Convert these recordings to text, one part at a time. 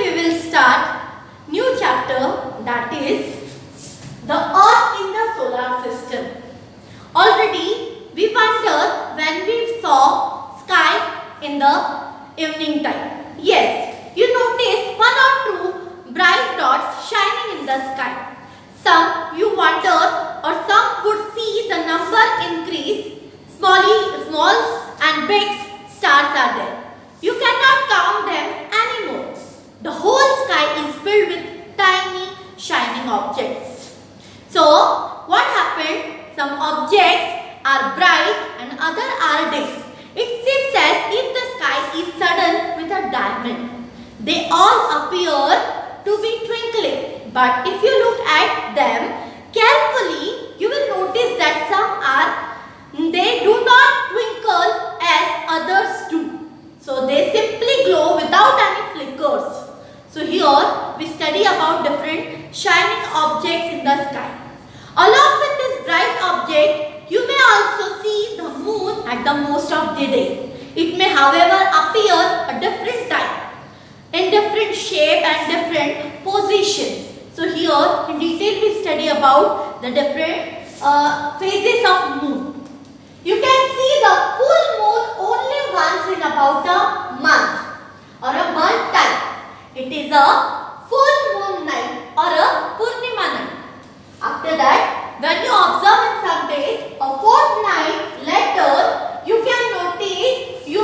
we will start new chapter, that is the Earth in the solar system. Already we wondered when we saw sky in the evening time. Yes, you notice one or two bright dots shining in the sky. Some you wondered, or some could see the number increase. Small and big stars are there. You cannot count them anymore. The whole sky is filled with tiny shining objects. So, what happened? Some objects are bright and others are dim. It seems as if the sky is sudden with a diamond. They all appear to be twinkling, but if you look at them carefully, you will notice that they do not twinkle as others do. So they simply glow without any flickers. So here we study about different shining objects in the sky. Along with this bright object, you may also see the moon at the most of the day. It may, however, appear a different time, in different shape and different positions. So here in detail we study about the different phases of moon. You can see the full moon only once in about a month or a month time. It is a full moon night or a Purnima night. After that, when you observe in some days a fortnight later, you can notice you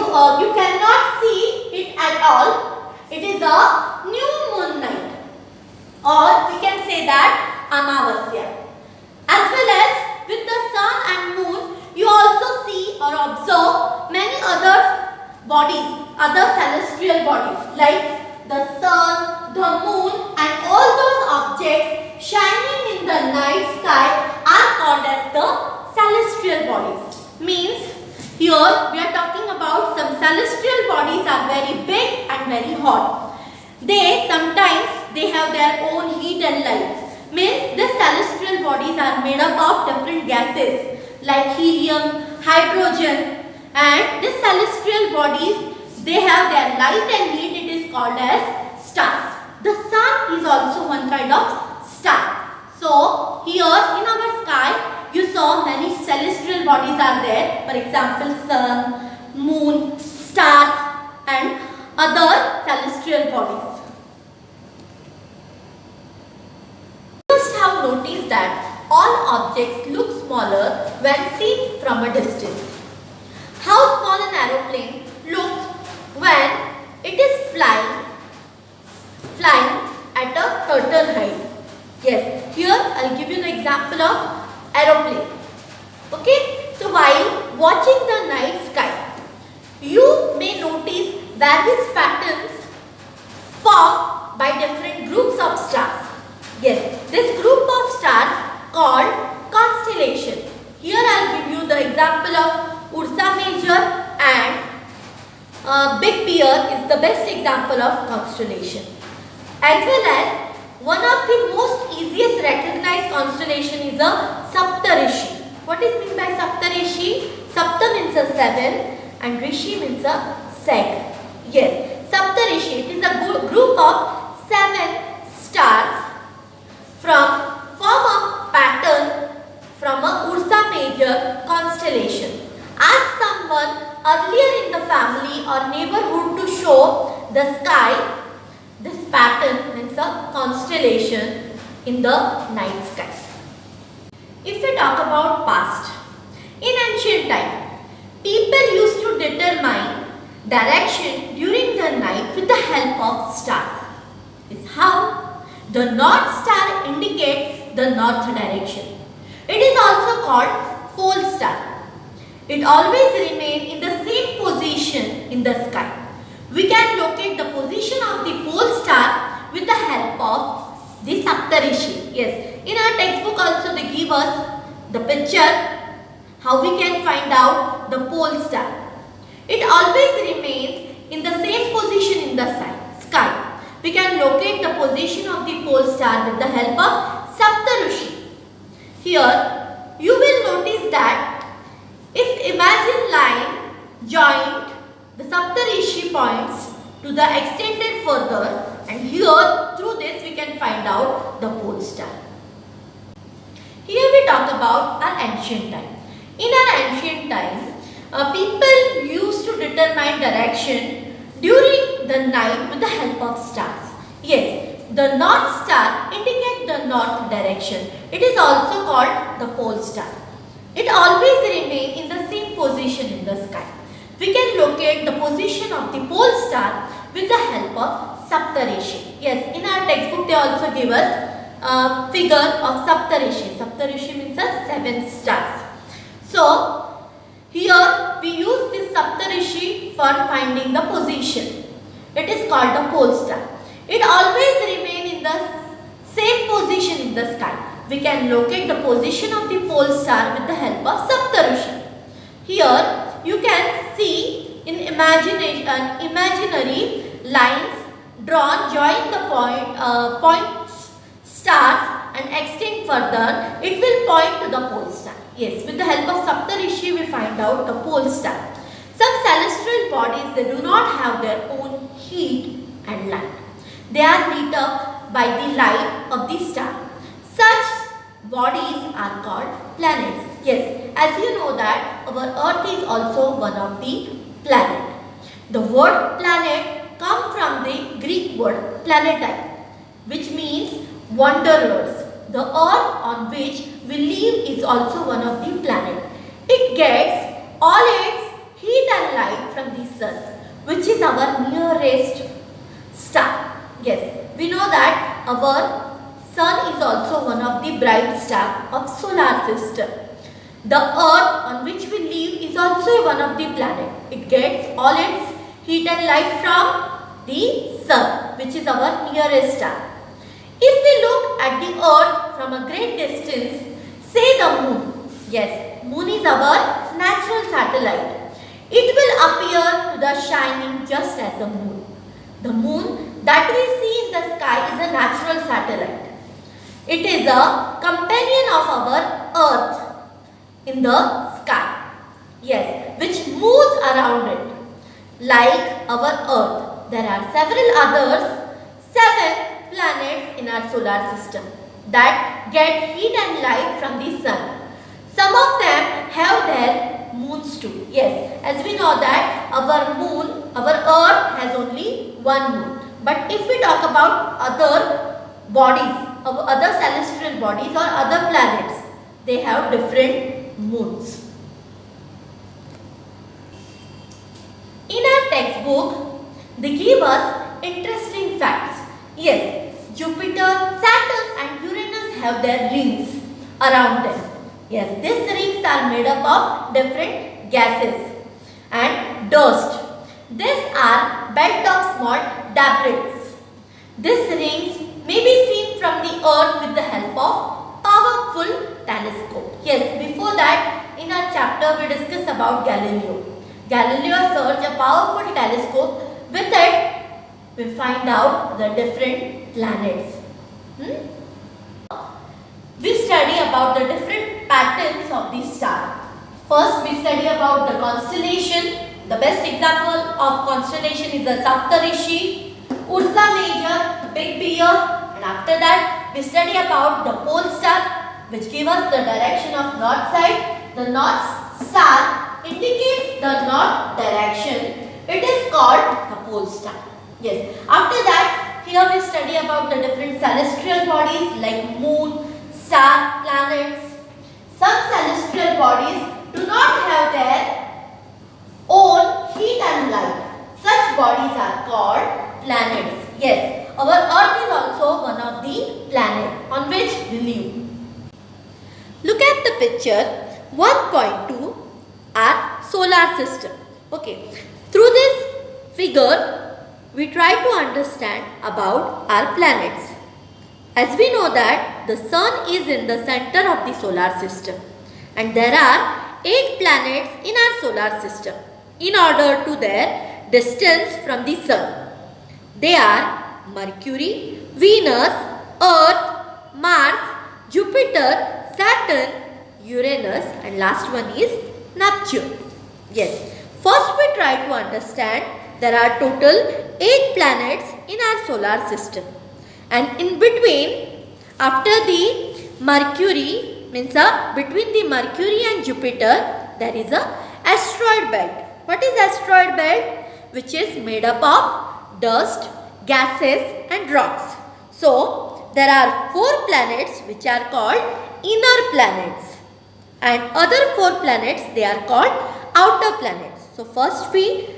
cannot see it at all. It is a new moon night, or we can say that Amavasya. As well as with the sun and moon, you also see or observe many other bodies, other celestial bodies like the sun, the moon, and all those objects shining in the night sky are called as the celestial bodies. Means here we are talking about some celestial bodies are very big and very hot. Sometimes they have their own heat and light. Means the celestial bodies are made up of different gases like helium, hydrogen, and these celestial bodies, they have their light and heat. It is called as stars. The sun is also one kind of star. So here in our sky you saw many celestial bodies are there. For example, sun, moon, stars, and other celestial bodies. You must have noticed that all objects look smaller when seen from a distance. How small an aeroplane looks when it is flying at a certain height. Yes, here I will give you the example of aeroplane. Okay, so while watching the night sky, you may notice various patterns formed by different groups of stars. Yes, this group of stars called constellation. Here I will give you the example of Ursa Major, and Big Bear is the best example of constellation. As well as one of the most easiest recognized constellation is a Saptarishi. What is meant by Saptarishi? Sapta means a 7 and Rishi means a seg. Yes, Saptarishi, it is a group of 7 stars form a pattern from a Ursa Major constellation. Ask someone earlier in the family or neighborhood to show the sky. This pattern means a constellation in the night sky. If we talk about past, in ancient time, people used to determine direction during the night with the help of stars. This is how the North Star indicates the north direction. It is also called pole star. It always remains in the same position in the sky. We can locate the position of the pole star with the help of the Saptarishi. Yes, in our textbook also they give us the picture how we can find out the pole star. It always remains in the same position in the sky. We can locate the position of the pole star with the help of Saptarishi. Here you will notice that if imagined line joined the Saptarishi points to the extended further, and here through this we can find out the pole star. Here we talk about our ancient time. In our ancient time, people used to determine direction during the night with the help of stars. Yes, the North Star indicates the north direction. It is also called the pole star. It always remains in the same position in the sky. We can locate the position of the pole star with the help of Saptarishi. Yes, in our textbook they also give us a figure of Saptarishi. Saptarishi means the 7 stars. So, here we use this Saptarishi for finding the position. It is called the pole star. It always remains in the same position in the sky. We can locate the position of the pole star with the help of Saptarishi. Here you can see in imaginary lines drawn join the point stars and extend further. It will point to the pole star. Yes, with the help of Saptarishi we find out the pole star. Some celestial bodies, they do not have their own heat and light. They are lit up by the light of the star. Such bodies are called planets. Yes, as you know that our Earth is also one of the planet. The word planet comes from the Greek word planetai, which means wanderers. The Earth on which we live is also one of the planet. It gets all its heat and light from the sun, which is our nearest star. Yes, we know that our sun is also one of the bright stars of solar system. The Earth on which we live is also one of the planet. It gets all its heat and light from the sun, which is our nearest star. If we look at the Earth from a great distance, say the moon. Yes, moon is our natural satellite. It will appear to the shining just as the moon. The moon that we see in the sky is a natural satellite. It is a companion of our Earth in the sky. Yes, which moves around it like our Earth. There are several others, 7 planets in our solar system that get heat and light from the sun. Some of them have their moons too. Yes, as we know that our moon, our Earth has only one moon. But if we talk about other bodies, other celestial bodies or other planets, they have different moons. In our textbook, they give us interesting facts. Yes, Jupiter, Saturn and Uranus have their rings around them. Yes, these rings are made up of different gases and dust. These are belt of small debris. These rings may be seen from the Earth with the help of powerful telescope. Yes, before that in our chapter we discussed about Galileo. Galileo searched a powerful telescope. With it we find out the different planets. We study about the different patterns of the star. First we study about the constellation. The best example of constellation is the Saptarishi, Ursa Major, the Big Bear, and after that we study about the pole star, which gives us the direction of north side. The north star indicates the north direction. It is called the pole star. Yes. After that, here we study about the different celestial bodies like moon, star, planets. Some celestial bodies do not have their own heat and light. Such bodies are called planets. Yes, our Earth is also one of the planets on which we live. Look at the picture 1.2, our solar system. Okay, through this figure, we try to understand about our planets. As we know that the sun is in the center of the solar system and there are 8 planets in our solar system in order to their distance from the sun. They are Mercury, Venus, Earth, Mars, Jupiter, Saturn, Uranus and last one is Neptune. Yes, first we try to understand there are total 8 planets in our solar system. And in between, after the Mercury, means between the Mercury and Jupiter, there is a asteroid belt. What is asteroid belt? Which is made up of dust, gases and rocks. So, there are 4 planets which are called inner planets, and other 4 planets, they are called outer planets. So, first we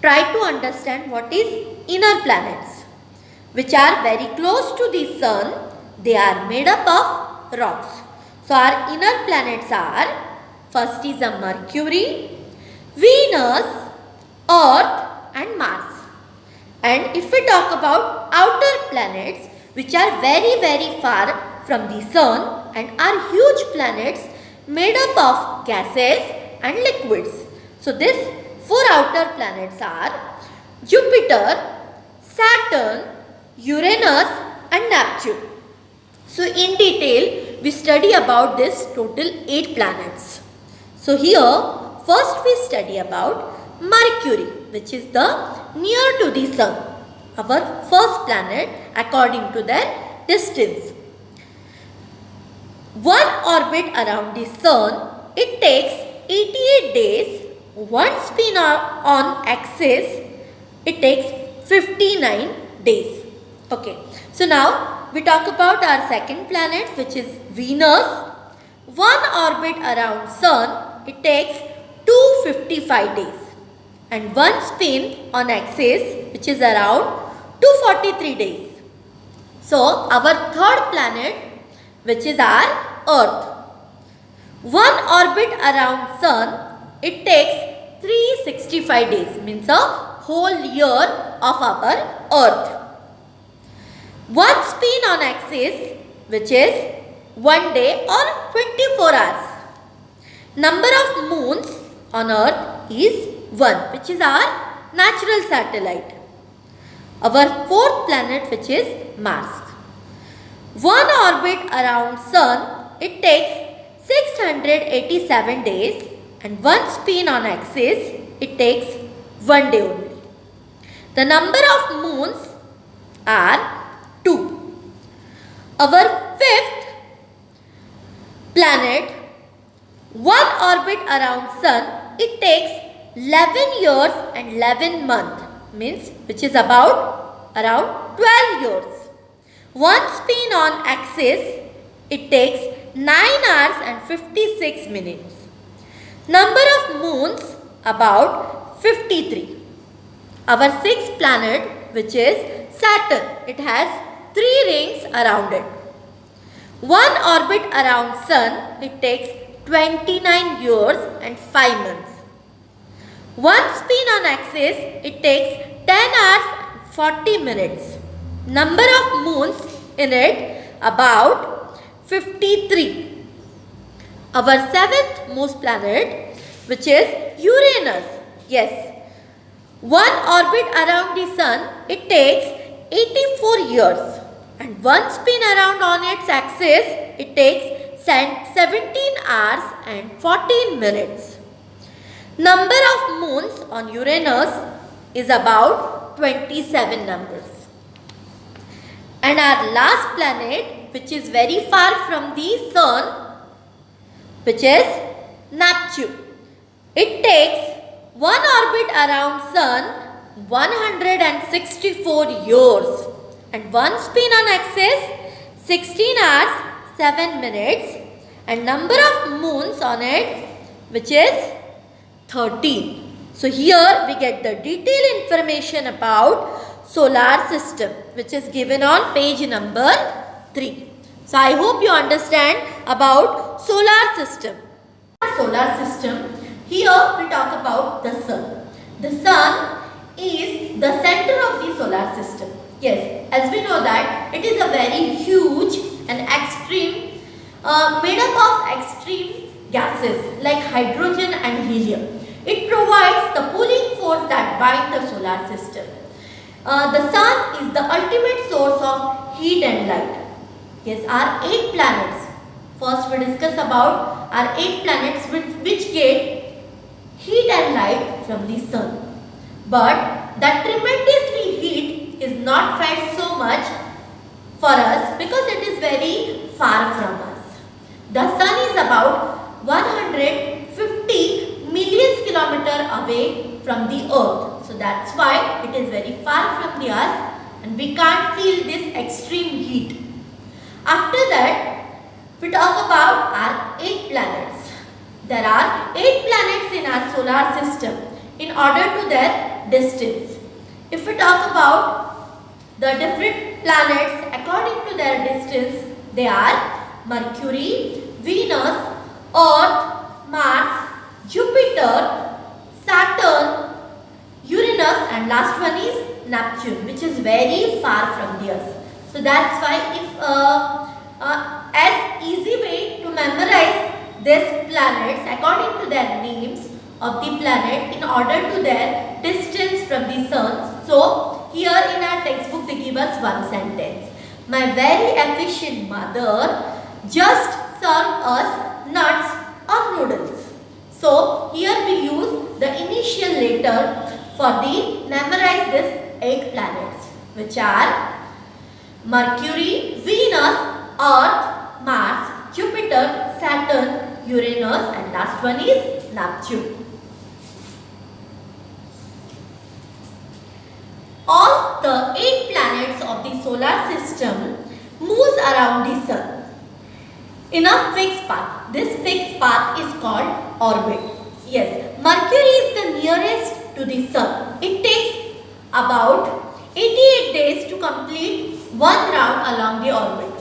try to understand what is inner planets, which are very close to the sun. They are made up of rocks. So, our inner planets are, first is a Mercury, Venus, Earth and Mars. And if we talk about outer planets, which are very far from the sun and are huge planets made up of gases and liquids. So, these 4 outer planets are Jupiter, Saturn, Uranus and Neptune. So, in detail, we study about this total 8 planets. So, here first we study about Mercury, which is the near to the sun, our first planet according to their distance. One orbit around the sun, it takes 88 days. One spin on axis, it takes 59 days. Okay, so now we talk about our second planet, which is Venus. One orbit around sun, it takes 255 days. And one spin on axis, which is around 243 days. So, our third planet, which is our Earth. One orbit around sun, it takes 365 days, means a whole year of our Earth. One spin on axis, which is 1 day or 24 hours. Number of moons on Earth is 1, which is our natural satellite. Our fourth planet, which is Mars. One orbit around sun, it takes 687 days, and one spin on axis, it takes 1 day only. The number of moons are 2. Our fifth planet, one orbit around sun, it takes 11 years and 11 months, means which is about around 12 years. One spin on axis, it takes 9 hours and 56 minutes. Number of moons, about 53. Our sixth planet, which is Saturn, it has 3 rings around it. One orbit around sun, it takes 29 years and 5 months. One spin on axis, it takes 10 hours and 40 minutes. Number of moons in it, about 53. Our seventh most planet, which is Uranus. Yes. One orbit around the sun, it takes 84 years. And one spin around on its axis, it takes 17 hours and 14 minutes. Number of moons on Uranus is about 27 numbers. And our last planet, which is very far from the sun, which is Neptune. It takes one orbit around sun 164 years. And one spin on axis 16 hours 7 minutes, and number of moons on it, which is 13. So here we get the detailed information about solar system, which is given on page number 3. So I hope you understand about solar system. Solar system, here we talk about the sun. The sun is the center of the solar system. Yes, as we know that it is a very huge and extreme, made up of extreme gases like hydrogen and helium. It provides the pulling force that binds the solar system. The sun is the ultimate source of heat and light. Yes, our 8 planets. First we discuss about our 8 planets which get heat and light from the sun. But that tremendously heat is very far from us. The sun is about 150 million kilometers away from the earth. So that's why it is very far from the earth and we can't feel this extreme heat. After that, we talk about our 8 planets. There are 8 planets in our solar system in order to their distance. If we talk about the different planets according to their distance, they are Mercury, Venus, Earth, Mars, Jupiter, Saturn, Uranus, and last one is Neptune, which is very far from the Earth. So that's why if as easy way to memorize these planets according to their names of the planet in order to their distance from the sun. So here in our textbook they give us one sentence. My very efficient mother just served us nuts or noodles. So here we use the initial letter for the memorize these 8 planets, which are Mercury, Venus, Earth, Mars, Jupiter, Saturn, Uranus, and last one is Neptune. All the 8 planets of the solar system moves around the sun in a fixed path. This fixed path is called orbit. Yes, Mercury is the nearest to the sun. It takes about 88 days to complete one round along the orbit.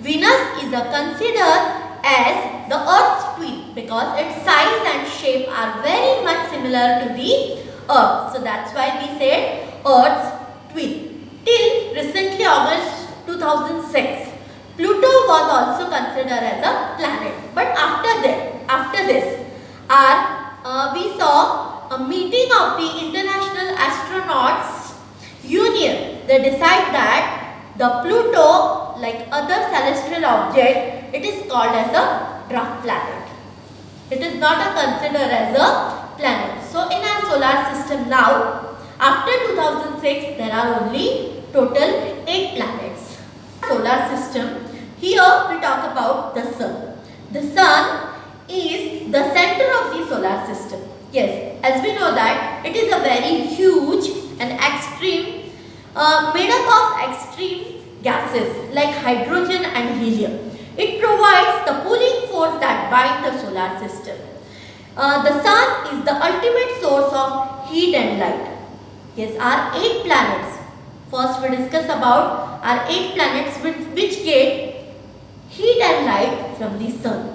Venus is considered as the Earth's twin because its size and shape are very much similar to the Earth. So that's why we said Earth's twin. Till recently August 2006, Pluto was also considered as a planet. But after this, we saw a meeting of the International Astronauts Union. They decide that the Pluto, like other celestial object, it is called as a dwarf planet. It is not considered as a planet. So in our solar system now, after 2006, there are only total 8 planets. Solar system. Here we talk about the sun. The sun is the center of the solar system. Yes, as we know that it is a very huge and extreme, made up of extreme gases like hydrogen and helium. It provides the pulling force that binds the solar system. The sun is the ultimate source of heat and light. Yes, our 8 planets. First we discuss about our 8 planets which get heat and light from the sun.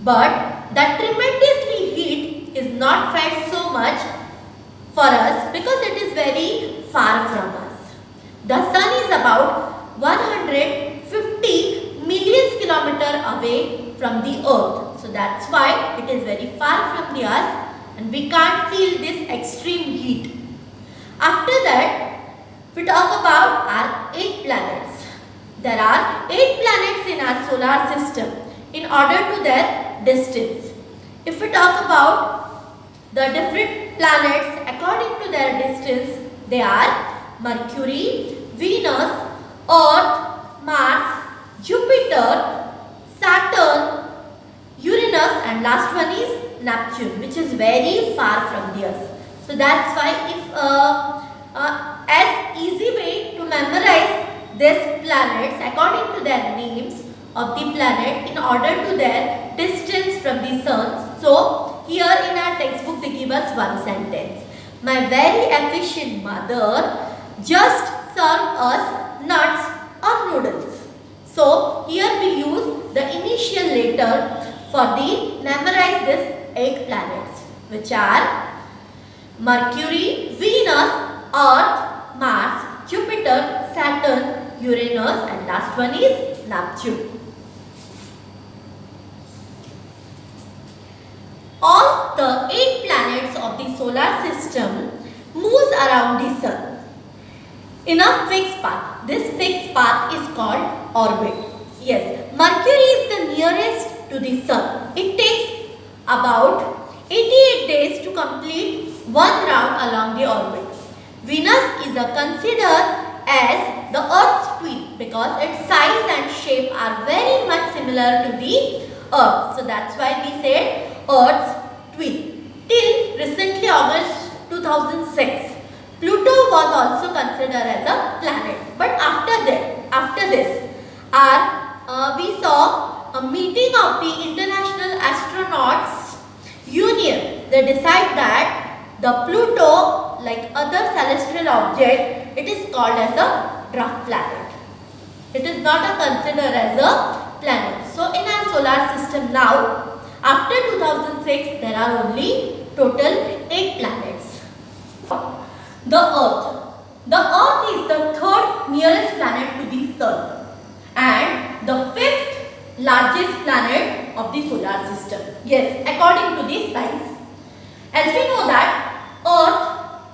But that tremendously heat is not felt so much for us because it is very far from us. The sun is about 150 million kilometers away from the earth. So that's why it is very far from the earth and we can't feel this extreme heat. After that, we talk about our 8 planets. There are 8 planets in our solar system in order to their distance. If we talk about the different planets according to their distance, they are Mercury, Venus, Earth, Mars, Jupiter, Saturn, Uranus, and last one is Neptune, which is very far from the Earth. So that's why if as easy way to memorize these planets according to their names of the planet in order to their distance from the sun. So here in our textbook they give us one sentence. My very efficient mother just served us nuts or noodles. So here we use the initial letter for the memorize these 8 planets, which are Mercury, Venus, Earth, Mars, Jupiter, Saturn, Uranus, and last one is Neptune. All the 8 planets of the solar system moves around the sun in a fixed path. This fixed path is called orbit. Yes, Mercury is the nearest to the sun. It takes about 88 days to complete one round along the orbit. Venus is considered as the Earth's twin because its size and shape are very much similar to the Earth. So that's why we said Earth's twin. Till recently August 2006, Pluto was also considered as a planet. But after this, we saw a meeting of the International Astronauts Union. They decide that the Pluto, like other celestial object, it is called as a dwarf planet. It is not considered as a planet. So in our solar system now, after 2006, there are only total 8 planets. The Earth. The Earth is the third nearest planet to the Sun and the fifth largest planet of the solar system. Yes, according to the science. As we know that Earth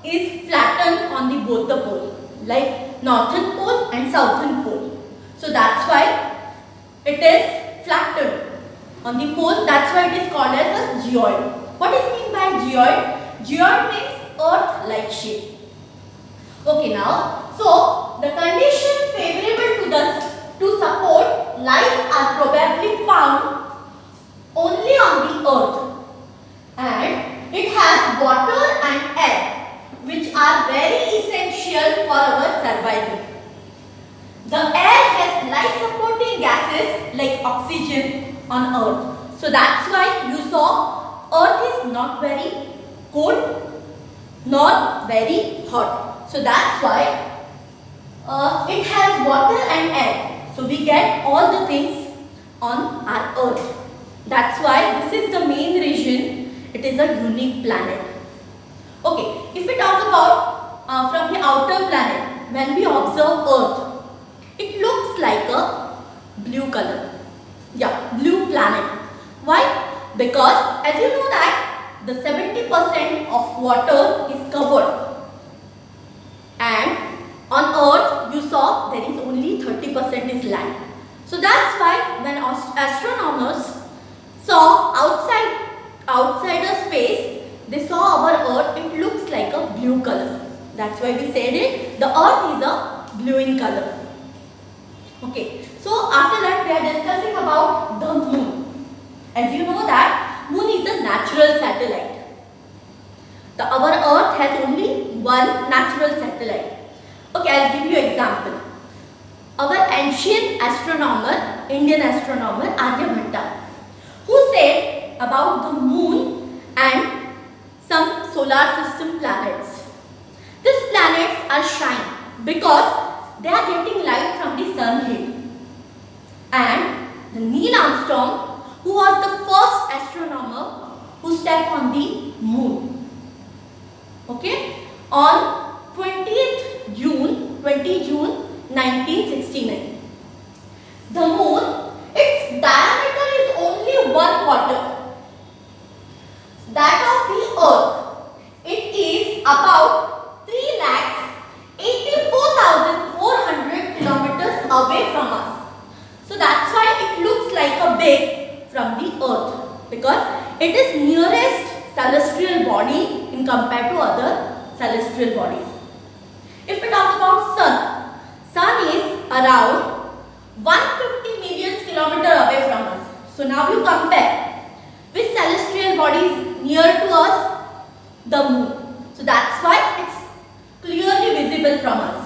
is flattened on the both the pole, like northern pole and southern pole. So that's why it is flattened on the pole. That's why it is called as a geoid. What is meant by geoid? Geoid means Earth-like shape. Okay, now, so the condition favorable to support life are probably found only on the Earth, and it has water and air, which are very essential for our survival. The air has life-supporting gases like oxygen on Earth. So that's why you saw Earth is not very cold nor very hot. So that's why it has water and air. So we get all the things on our Earth. That's why this is the main reason it is a unique planet. Okay, if we talk about from the outer planet, when we observe Earth, it looks like a blue color. Yeah, blue planet. Why? Because as you know that the 70% of water is covered. And on Earth, you saw there is only 30% is land. So that's why when astronomers saw outside space, they saw our Earth, it looks like a blue color. That's why we said it, the Earth is a blue in color. Okay, so after that we are discussing about the Moon. As you know that Moon is a natural satellite. Our Earth has only one natural satellite. Okay, I'll give you an example. Our ancient astronomer, Indian astronomer Aryabhatta, who said about the Moon and some solar system planets. These planets are shine because they are getting light from the sun heat. And the Neil Armstrong, who was the first astronomer who stepped on the Moon. Okay, on 20 June 1969. The Moon, its diameter is only 1/4 that of the Earth. It is about 3,84,400 kilometers away from us. So that's why it looks like a big from the Earth, because it is nearest celestial body in compared to other celestial bodies. If we talk about Sun is around 150 million kilometers away from us. So now you compare which celestial body is near to us? The Moon. So that's why it's clearly visible from us.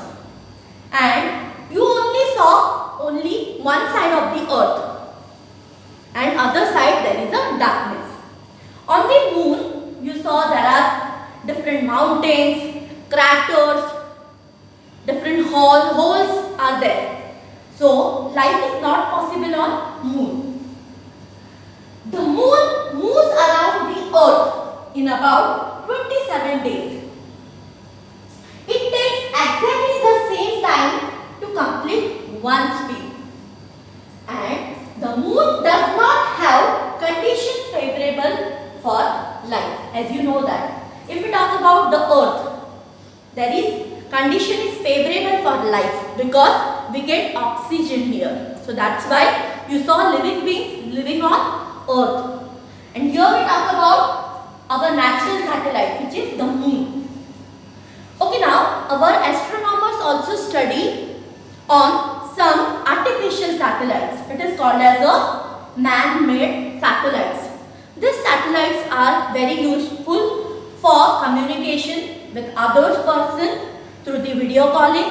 And you only saw only one side of the Earth, and other side there is a darkness. On the Moon, you saw there are different mountains, craters, different holes are there. So life is not possible on Moon. The Moon moves around the Earth in about 27 days. It takes exactly the same time to complete one speed. And the Moon does not have conditions favorable for life, as you know that. If we talk about the Earth, there is condition is favorable for life because we get oxygen here. So that's why you saw living beings living on Earth. And here we talk about our natural satellite, which is the Moon. Okay, now our astronomers also study on some artificial satellites. It is called as a man-made satellites. These satellites are very useful for communication with other person through the video calling.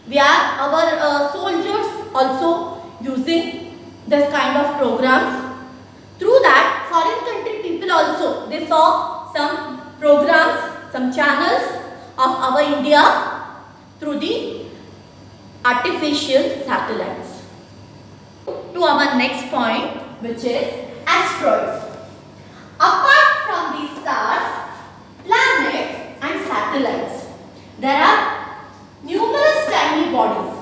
We are our soldiers also using this kind of programs. Through that, foreign country people also, they saw some programs, some channels of our India through the artificial satellites. To our next point, which is asteroids. Apart from the stars, planets and satellites, there are numerous tiny bodies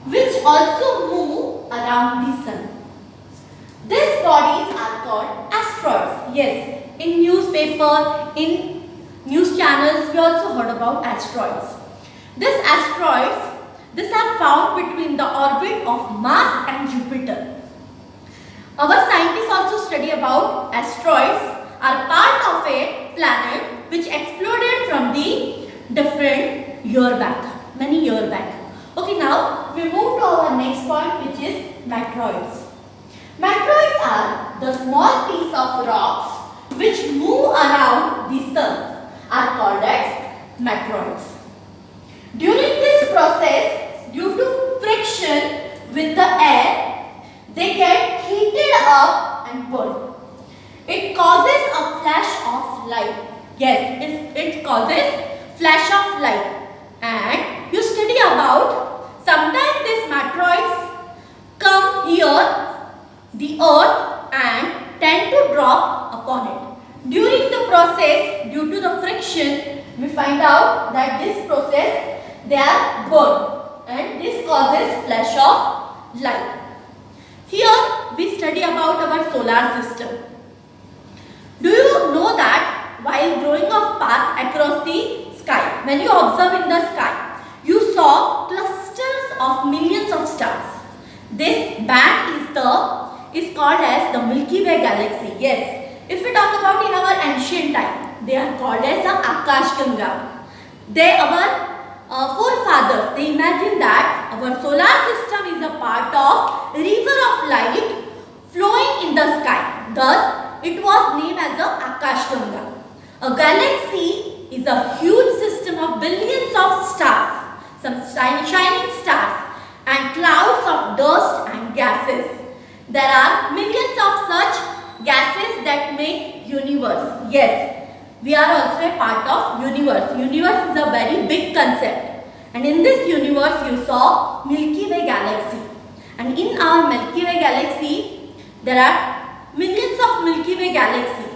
which also move around the sun. These bodies are called asteroids. Yes, in newspaper, in news channels, we also heard about asteroids. These asteroids, these are found between the orbit of Mars and Jupiter. Our scientists also study about asteroids are part of a planet which exploded from the different year back, many years back. Okay, now we move to our next point, which is meteoroids. Meteoroids are the small piece of rocks which move around the sun, are called as meteoroids. During this process, due to friction with the air, they get heated up and burn. It causes a flash of light. Yes, it causes flash of light. And you study about, sometimes these meteoroids come here, the earth, and tend to drop upon it. During the process, due to the friction, we find out that this process, they are burned, and this causes flash of light. Here we study about our solar system. Do you know that while growing a path across the sky, when you observe in the sky, you saw clusters of millions of stars. This band is called as the Milky Way galaxy. Yes, if we talk about in our ancient time, they are called as the Akashganga. They, our forefathers, they imagined that our solar system is a part of river of light flowing in the sky. Thus, it was named as the Akashganga. A galaxy is a huge system of billions of stars, some shining stars, and clouds of dust and gases. There are millions of such gases that make universe. Yes, we are also a part of universe. Universe is a very big concept. And in this universe, you saw Milky Way galaxy. And in our Milky Way galaxy, there are millions of Milky Way galaxy.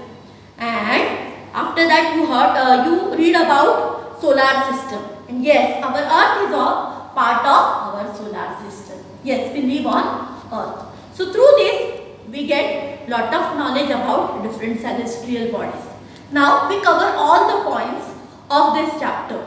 And after that, you read about solar system. And yes, our Earth is a part of our solar system. Yes, we live on Earth. So through this, we get lot of knowledge about different celestial bodies. Now we cover all the points of this chapter.